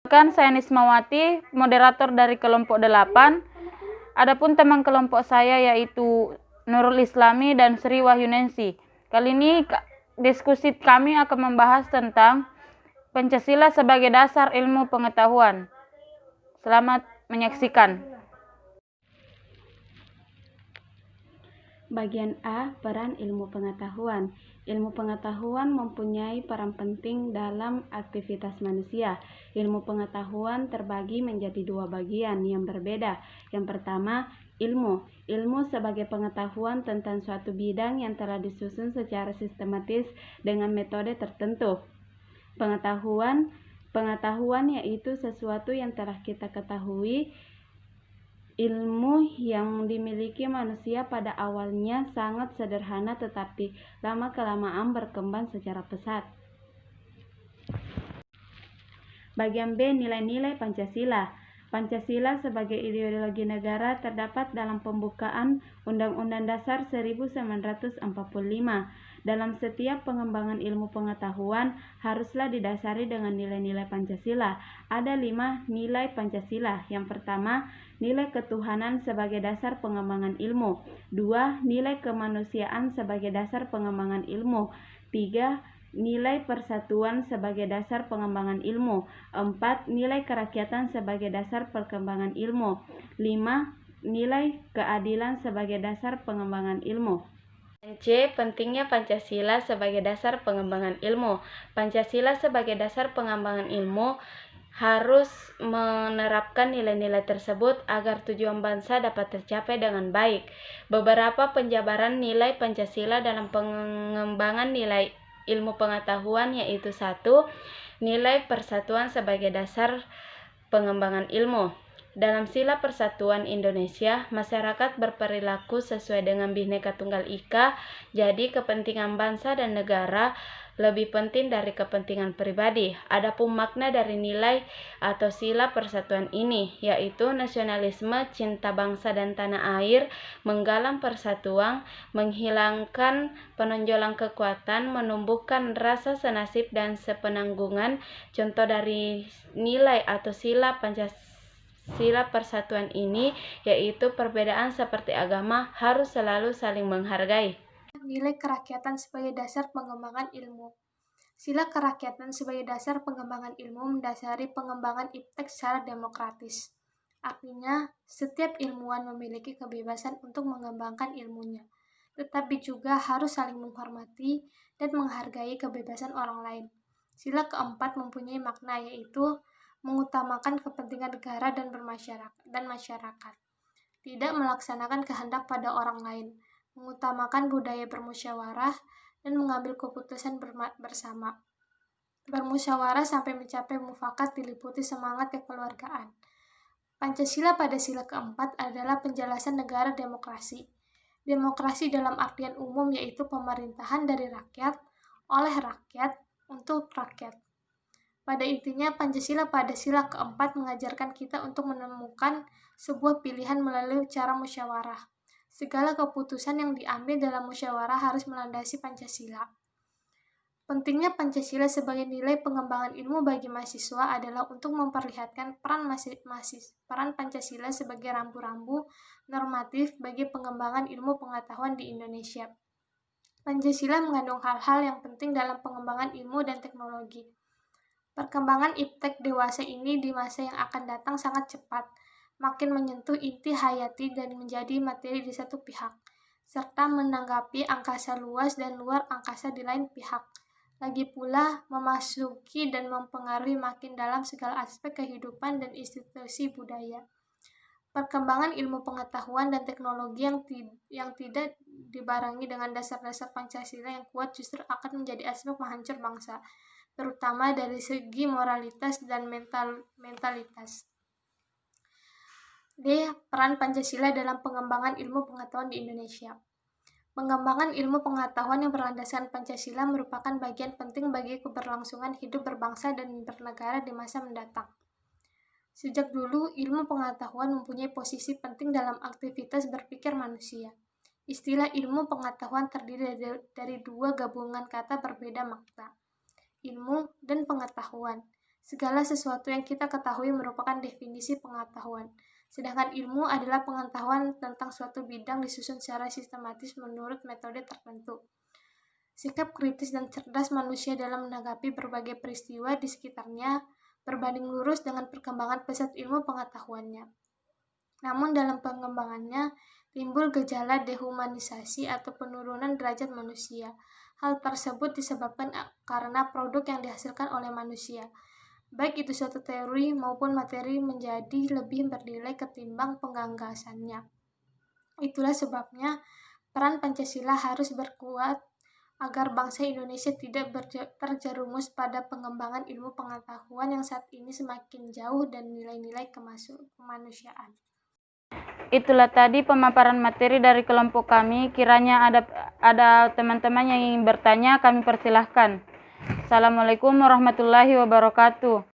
Saya Nismawati, moderator dari kelompok 8. Adapun teman kelompok saya yaitu Nurul Islami dan Sri Wahyunensi. Kali ini diskusi kami akan membahas tentang Pancasila sebagai dasar ilmu pengetahuan. Selamat menyaksikan. Bagian A, peran ilmu pengetahuan. Ilmu pengetahuan mempunyai peran penting dalam aktivitas manusia. Ilmu pengetahuan terbagi menjadi dua bagian yang berbeda. Yang pertama, ilmu. Ilmu sebagai pengetahuan tentang suatu bidang yang telah disusun secara sistematis dengan metode tertentu. Pengetahuan yaitu sesuatu yang telah kita ketahui. Ilmu yang dimiliki manusia pada awalnya sangat sederhana tetapi lama-kelamaan berkembang secara pesat. Bagian B, nilai-nilai Pancasila. Pancasila sebagai ideologi negara terdapat dalam pembukaan Undang-Undang Dasar 1945. Dalam setiap pengembangan ilmu pengetahuan haruslah didasari dengan nilai-nilai Pancasila. Ada 5 nilai Pancasila. Yang pertama, nilai ketuhanan sebagai dasar pengembangan ilmu. 2. Nilai kemanusiaan sebagai dasar pengembangan ilmu. 3. Nilai persatuan sebagai dasar pengembangan ilmu. 4. Nilai kerakyatan sebagai dasar perkembangan ilmu. 5. Nilai keadilan sebagai dasar pengembangan ilmu. C. Pentingnya Pancasila sebagai dasar pengembangan ilmu. Pancasila sebagai dasar pengembangan ilmu harus menerapkan nilai-nilai tersebut agar tujuan bangsa dapat tercapai dengan baik. Beberapa penjabaran nilai Pancasila dalam pengembangan nilai ilmu pengetahuan yaitu 1. Nilai persatuan sebagai dasar pengembangan ilmu. Dalam Sila Persatuan Indonesia, masyarakat berperilaku sesuai dengan Bhinneka Tunggal Ika, jadi kepentingan bangsa dan negara lebih penting dari kepentingan pribadi. Adapun makna dari nilai atau Sila Persatuan ini, yaitu nasionalisme, cinta bangsa dan tanah air, menggalang persatuan, menghilangkan penonjolan kekuatan, menumbuhkan rasa senasib dan sepenanggungan. Contoh dari nilai atau Sila Persatuan ini yaitu perbedaan seperti agama harus selalu saling menghargai. Nilai kerakyatan sebagai dasar pengembangan ilmu. Sila kerakyatan sebagai dasar pengembangan ilmu mendasari pengembangan iptek secara demokratis. Artinya, setiap ilmuwan memiliki kebebasan untuk mengembangkan ilmunya, tetapi juga harus saling menghormati dan menghargai kebebasan orang lain. Sila keempat mempunyai makna yaitu mengutamakan kepentingan negara dan masyarakat, tidak melaksanakan kehendak pada orang lain, mengutamakan budaya bermusyawarah dan mengambil keputusan bersama. Bermusyawarah sampai mencapai mufakat diliputi semangat kekeluargaan. Pancasila pada sila keempat adalah penjelasan negara demokrasi. Demokrasi dalam artian umum yaitu pemerintahan dari rakyat, oleh rakyat, untuk rakyat. Pada intinya, Pancasila pada sila keempat mengajarkan kita untuk menemukan sebuah pilihan melalui cara musyawarah. Segala keputusan yang diambil dalam musyawarah harus melandasi Pancasila. Pentingnya Pancasila sebagai nilai pengembangan ilmu bagi mahasiswa adalah untuk memperlihatkan peran Pancasila sebagai rambu-rambu normatif bagi pengembangan ilmu pengetahuan di Indonesia. Pancasila mengandung hal-hal yang penting dalam pengembangan ilmu dan teknologi. Perkembangan iptek dewasa ini di masa yang akan datang sangat cepat, makin menyentuh inti hayati dan menjadi materi di satu pihak, serta menanggapi angkasa luas dan luar angkasa di lain pihak. Lagi pula memasuki dan mempengaruhi makin dalam segala aspek kehidupan dan institusi budaya. Perkembangan ilmu pengetahuan dan teknologi yang tidak dibarengi dengan dasar-dasar Pancasila yang kuat justru akan menjadi aspek penghancur bangsa, terutama dari segi moralitas dan mentalitas. D. Peran Pancasila dalam pengembangan ilmu pengetahuan di Indonesia. Pengembangan ilmu pengetahuan yang berlandaskan Pancasila merupakan bagian penting bagi keberlangsungan hidup berbangsa dan bernegara di masa mendatang. Sejak dulu, ilmu pengetahuan mempunyai posisi penting dalam aktivitas berpikir manusia. Istilah ilmu pengetahuan terdiri dari dua gabungan kata berbeda makna, ilmu dan pengetahuan. Segala sesuatu yang kita ketahui merupakan definisi pengetahuan. Sedangkan ilmu adalah pengetahuan tentang suatu bidang disusun secara sistematis menurut metode tertentu. Sikap kritis dan cerdas manusia dalam menanggapi berbagai peristiwa di sekitarnya berbanding lurus dengan perkembangan pesat ilmu pengetahuannya. Namun dalam pengembangannya timbul gejala dehumanisasi atau penurunan derajat manusia. Hal tersebut disebabkan karena produk yang dihasilkan oleh manusia, baik itu suatu teori maupun materi, menjadi lebih bernilai ketimbang penggagasannya. Itulah sebabnya peran Pancasila harus berkuat agar bangsa Indonesia tidak terjerumus pada pengembangan ilmu pengetahuan yang saat ini semakin jauh dan nilai-nilai kemanusiaan. Itulah tadi pemaparan materi dari kelompok kami. Kiranya ada teman-teman yang ingin bertanya, kami persilahkan. Assalamualaikum warahmatullahi wabarakatuh.